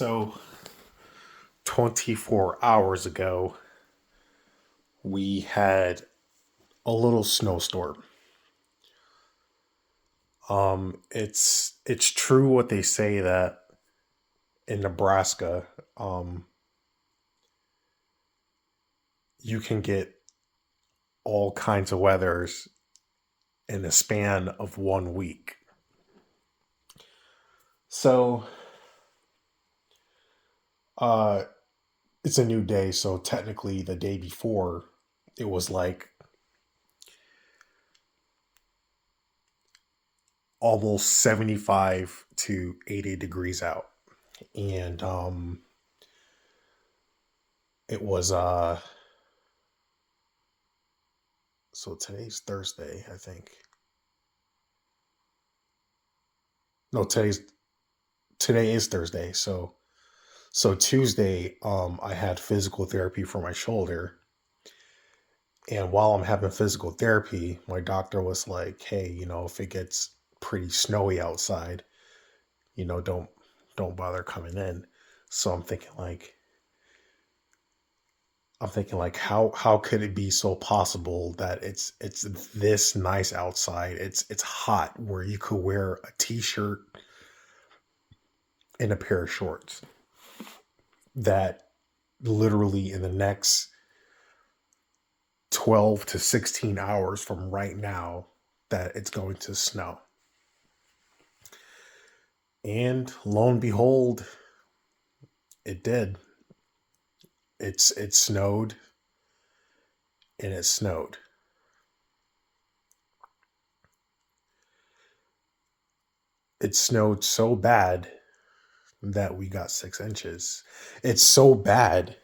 So, 24 hours ago, we had a little snowstorm. It's true what they say that in Nebraska, um, you can get all kinds of weathers in the span of 1 week. So, uh, it's a new day. So technically, the day before, it was like almost 75 to 80 degrees out, and it was so today's Thursday, I think. No, today is Thursday. So Tuesday, I had physical therapy for my shoulder, and while I'm having physical therapy, my doctor was like, "Hey, if it gets pretty snowy outside, don't bother coming in." So I'm thinking like how could it be so possible that it's this nice outside? It's hot where you could wear a t-shirt and a pair of shorts. That literally in the next 12 to 16 hours from right now that it's going to snow. And lo and behold, it did. It snowed and it snowed. It snowed so bad that we got 6 inches. It's so bad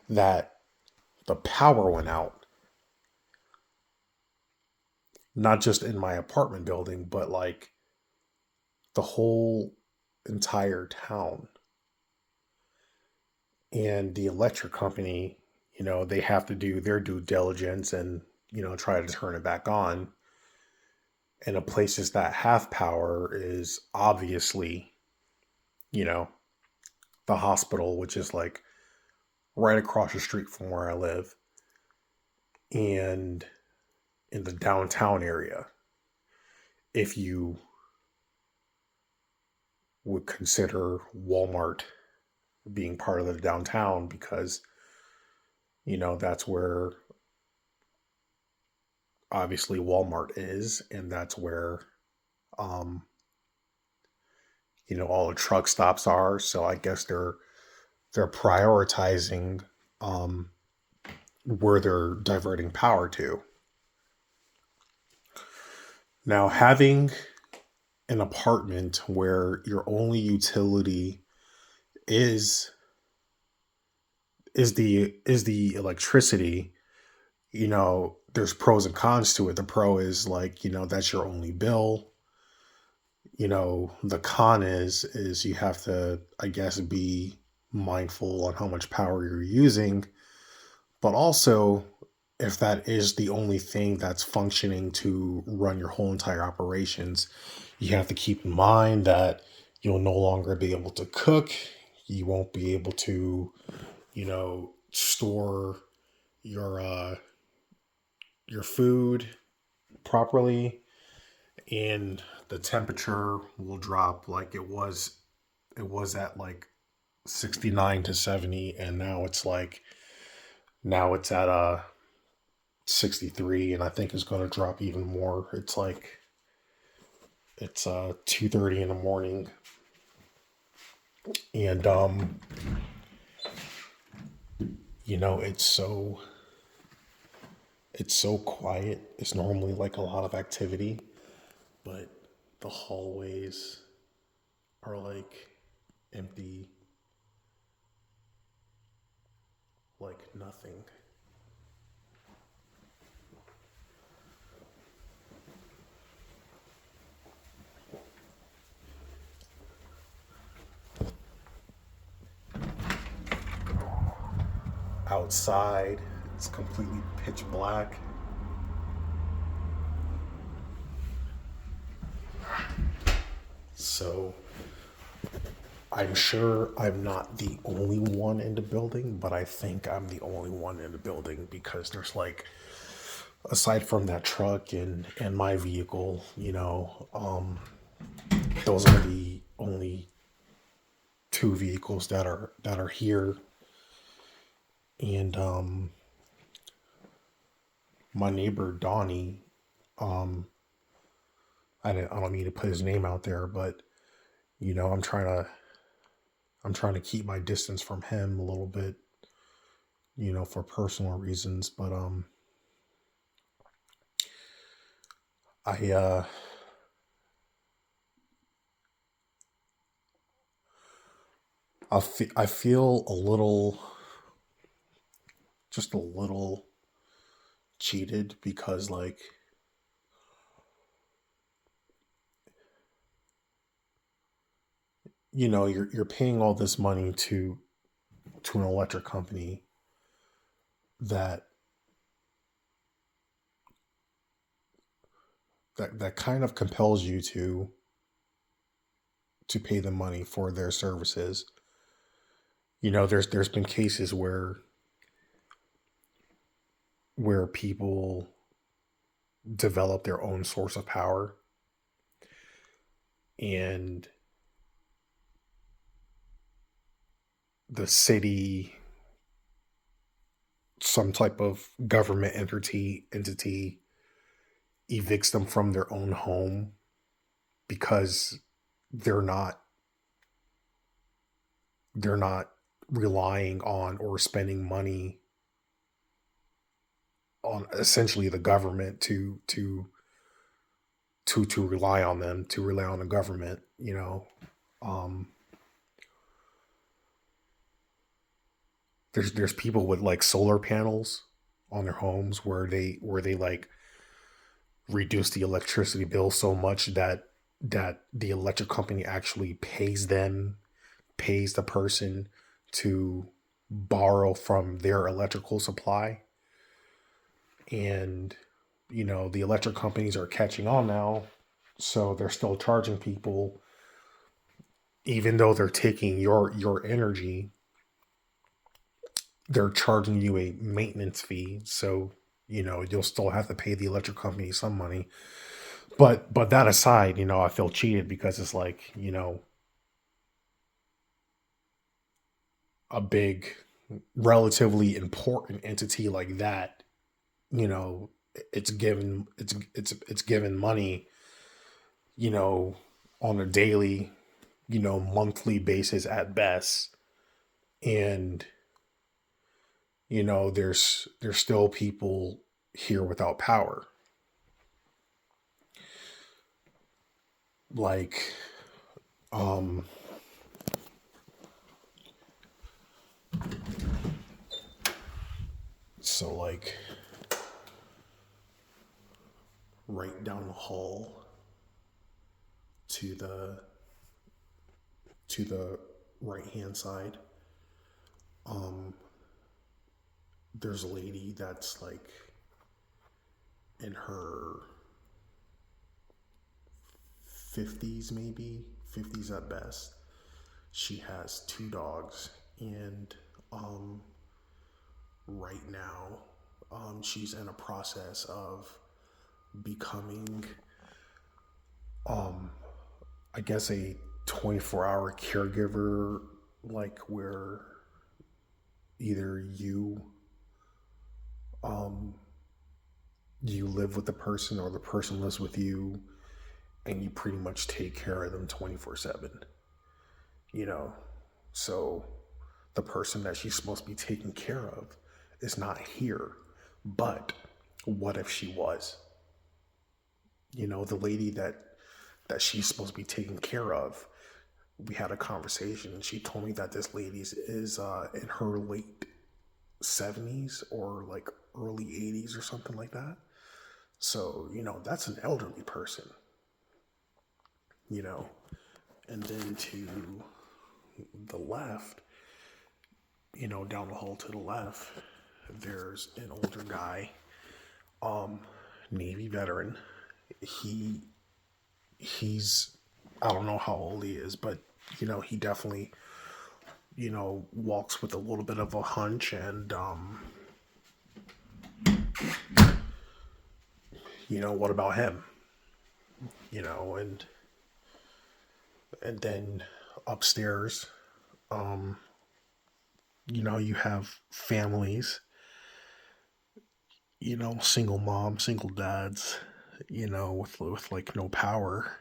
that the power went out, not just in my apartment building, but like the whole entire town. And the electric company, they have to do their due diligence and, try to turn it back on. And the places that have power is obviously, you know, the hospital, which is like right across the street from where I live, and in the downtown area, if you would consider Walmart being part of the downtown, because, that's where obviously Walmart is, and that's where, um, all the truck stops are. So I guess they're prioritizing um, where they're diverting power to. Now, having an apartment where your only utility is is the electricity, there's pros and cons to it. The pro is like, that's your only bill. The con is you have to, I guess, be mindful on how much power you're using, but also if that is the only thing that's functioning to run your whole entire operations, you have to keep in mind that you'll no longer be able to cook. You won't be able to, store your food properly, and the temperature will drop. Like it was at like 69 to 70, and now it's at 63, and I think it's going to drop even more. It's 2:30 in the morning, and it's so quiet. It's normally like a lot of activity, but the hallways are like empty, like nothing. Outside, it's completely pitch black. So I'm sure I'm not the only one in the building, but I think I'm the only one in the building because there's like, aside from that truck and my vehicle, those are the only two vehicles that are here. And my neighbor Donnie, um, I don't mean to put his name out there, but you know, I'm trying to keep my distance from him a little bit, for personal reasons. But I I feel a little, just a little cheated because like, you're paying all this money to an electric company that that kind of compels you to pay them money for their services. There's been cases where people develop their own source of power, and the city, some type of government entity evicts them from their own home because they're not they're not relying on or spending money on essentially the government to rely on them, to rely on the government. um there's people with like solar panels on their homes where they like reduce the electricity bill so much that the electric company actually pays the person to borrow from their electrical supply. And the electric companies are catching on now, so they're still charging people even though they're taking your energy. They're charging you a maintenance fee, so you'll still have to pay the electric company some money. But that aside, I feel cheated because it's like, a big, relatively important entity like that, you know it's given money, you know on a daily, monthly basis at best. And there's still people here without power. Like, um so like, right down the hall to the right hand side, um there's a lady that's like in her 50s, maybe 50s at best. She has two dogs, and um right now, she's in a process of becoming, um I guess, a 24-hour caregiver, like where either um you live with the person or the person lives with you, and you pretty much take care of them 24/7. you know so the person that she's supposed to be taking care of is not here. But what if she was? The lady that she's supposed to be taking care of, we had a conversation, and she told me that this lady is in her late 70s or like early 80s or something like that. So that's an elderly person. you know and then to the left, down the hall to the left, there's an older guy, um Navy veteran. He's I don't know how old he is, but he definitely walks with a little bit of a hunch, and what about him? And then upstairs, um, you have families, single moms, single dads, with like no power.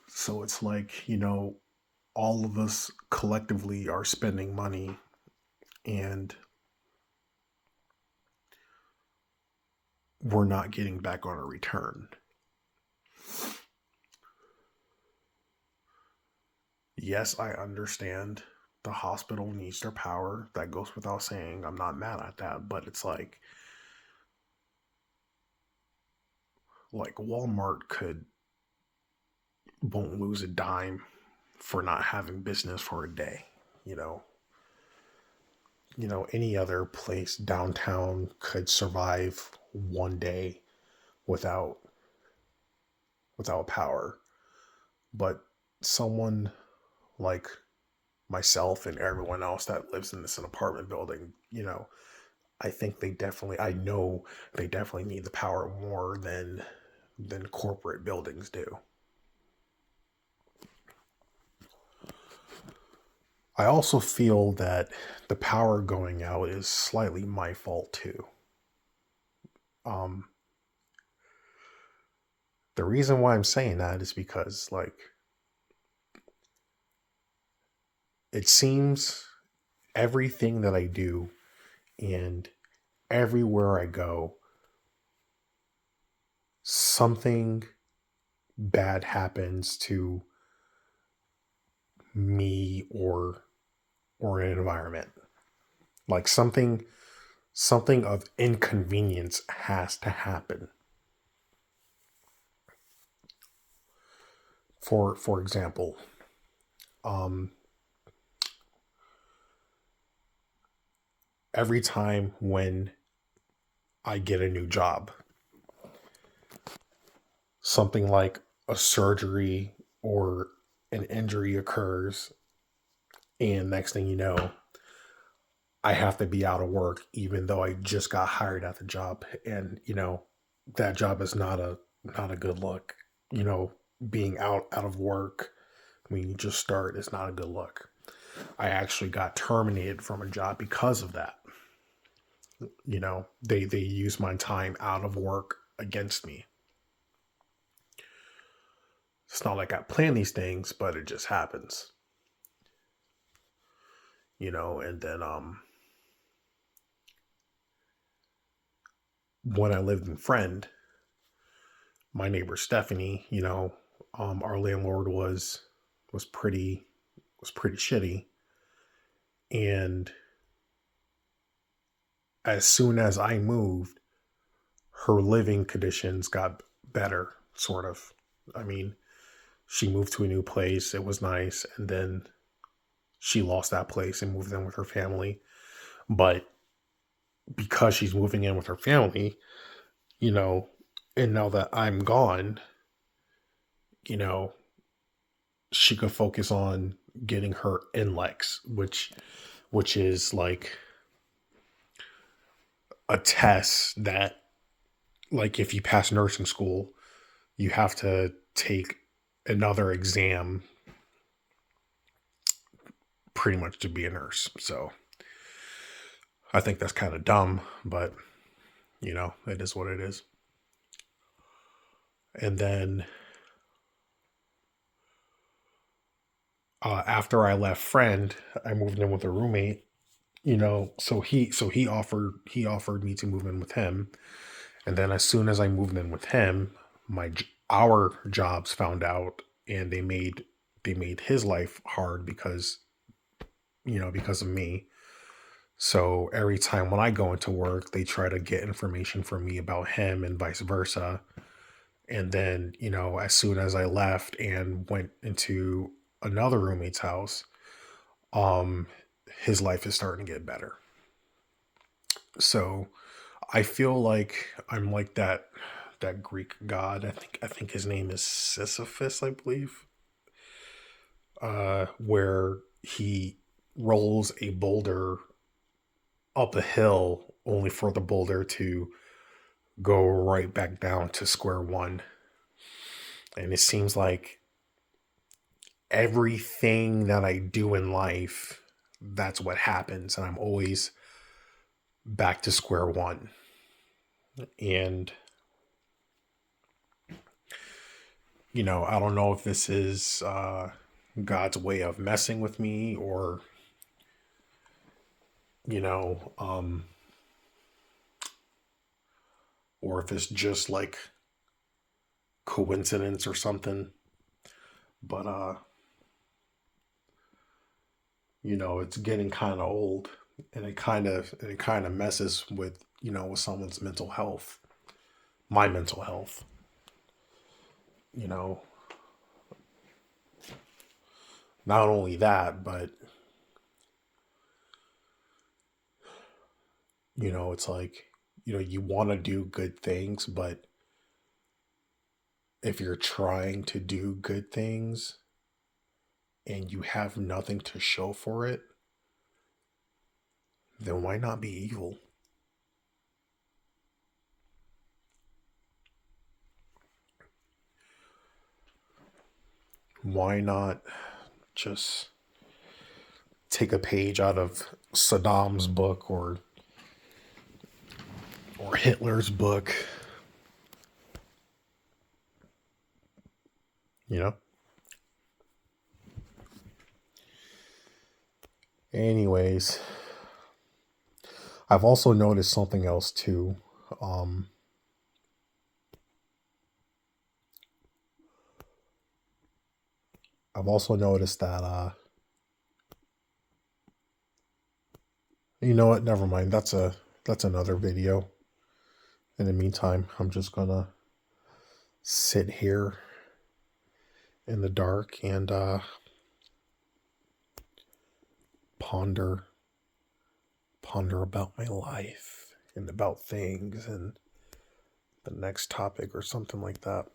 So it's like, all of us collectively are spending money, and we're not getting back on a return. Yes, I understand the hospital needs their power. That goes without saying. I'm not mad at that, but it's like Walmart could won't lose a dime for not having business for a day. You know, any other place downtown could survive one day without power, but someone like myself and everyone else that lives in this apartment building, I know they definitely need the power more than corporate buildings do. I also feel that the power going out is slightly my fault too. Um, the reason why I'm saying that is because, like, it seems everything that I do and everywhere I go, something bad happens to me or an environment. Like something of inconvenience has to happen. For example, um, every time when I get a new job, something like a surgery or an injury occurs, and next thing you know, I have to be out of work even though I just got hired at the job, and that job is not a good look. You know, being out of work when you just start is not a good look. I actually got terminated from a job because of that. They use my time out of work against me. It's not like I plan these things, but it just happens. And then when I lived in Friend, my neighbor Stephanie, our landlord was pretty was pretty shitty, and as soon as I moved, her living conditions got better, sort of. I mean, she moved to a new place, it was nice, and then she lost that place and moved in with her family. But because she's moving in with her family, you know, and now that I'm gone, you know, she could focus on getting her NLEX, which is like a test that, like, if you pass nursing school, you have to take another exam pretty much to be a nurse. So I think that's kind of dumb, but it is what it is. And then after I left Friend, I moved in with a roommate. So he offered me to move in with him, and then as soon as I moved in with him, our jobs found out, and they made his life hard because of me. So every time when I go into work, they try to get information from me about him and vice versa. And then, as soon as I left and went into another roommate's house, um, his life is starting to get better. So I feel like I'm like that Greek god. I think his name is Sisyphus, I believe. Where he rolls a boulder up a hill only for the boulder to go right back down to square one. And it seems like everything that I do in life, that's what happens. And I'm always back to square one. And, I don't know if this is God's way of messing with me, or, you know, um, or if it's just like coincidence or something. But, it's getting kind of old, and it kind of messes with, with someone's mental health, my mental health, you know, not only that, but, it's like, you want to do good things, but if you're trying to do good things and you have nothing to show for it, then why not be evil? Why not just take a page out of Saddam's book, or Hitler's book, you know? Anyways, I've also noticed something else too. Um, I've also noticed that, you know what? Never mind. That's another video. In the meantime, I'm just gonna sit here in the dark and ponder ponder about my life and about things and the next topic or something like that.